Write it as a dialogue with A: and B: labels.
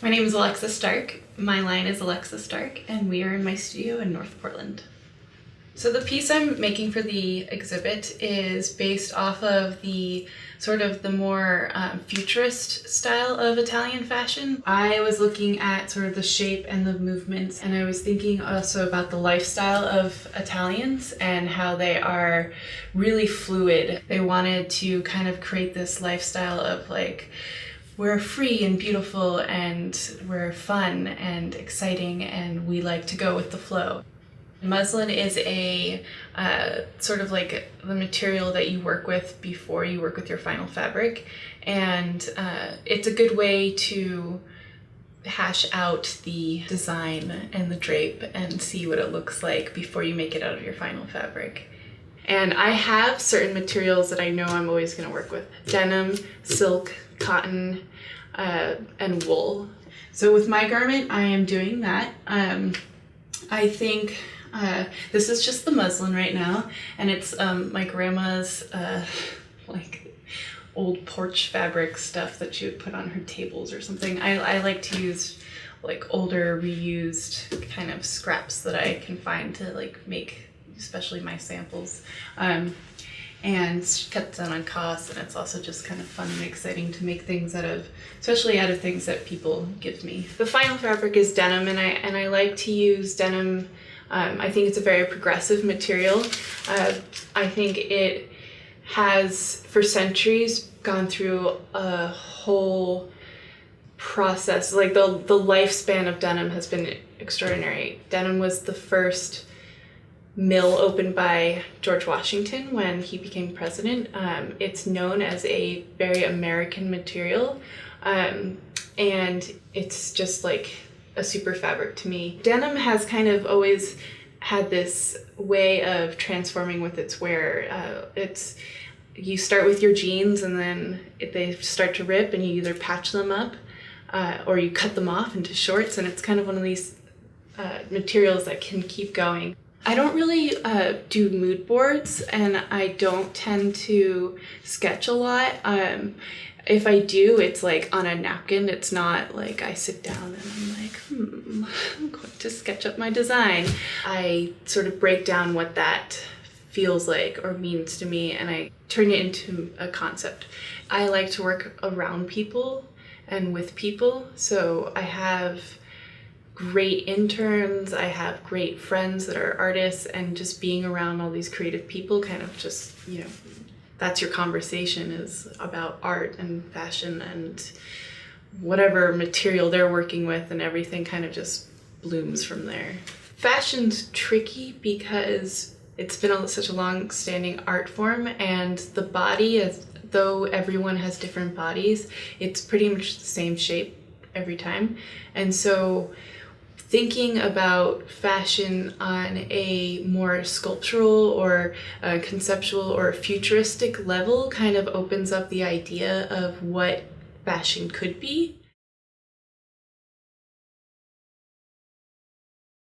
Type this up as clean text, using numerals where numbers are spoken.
A: My name is Alexa Stark. My line is Alexa Stark, and we are in my studio in North Portland. So the piece I'm making for the exhibit is based off of the sort of the more futurist style of Italian fashion. I was looking at sort of the shape and the movements, and I was thinking also about the lifestyle of Italians and how they are really fluid. They wanted to kind of create this lifestyle of like, we're free and beautiful and we're fun and exciting and we like to go with the flow. Muslin is a sort of like the material that you work with before you work with your final fabric, and it's a good way to hash out the design and the drape and see what it looks like before you make it out of your final fabric. And I have certain materials that I know I'm always going to work with: denim, silk, cotton, and wool. So with my garment, I am doing that. I think this is just the muslin right now, and it's my grandma's like old porch fabric stuff that she would put on her tables or something. I like to use like older reused kind of scraps that I can find to like make especially my samples. And cuts down on costs, and it's also just kind of fun and exciting to make things especially out of things that people give me. The final fabric is denim, and I like to use denim. I think it's a very progressive material. I think it has, for centuries, gone through a whole process. Like the lifespan of denim has been extraordinary. Denim was the first mill opened by George Washington when he became president. It's known as a very American material, and it's just like a super fabric to me. Denim has kind of always had this way of transforming with its wear. You start with your jeans, and then they start to rip, and you either patch them up or you cut them off into shorts, and it's kind of one of these materials that can keep going. I don't really do mood boards, and I don't tend to sketch a lot. If I do, it's like on a napkin. It's not like I sit down and I'm like, I'm going to sketch up my design. I sort of break down what that feels like or means to me, and I turn it into a concept. I like to work around people and with people, so I have great interns, I have great friends that are artists, and just being around all these creative people kind of just, that's your conversation, is about art and fashion and whatever material they're working with, and everything kind of just blooms from there. Fashion's tricky because it's been such a long-standing art form, and the body, though everyone has different bodies, it's pretty much the same shape every time. And so thinking about fashion on a more sculptural or conceptual or futuristic level kind of opens up the idea of what fashion could be.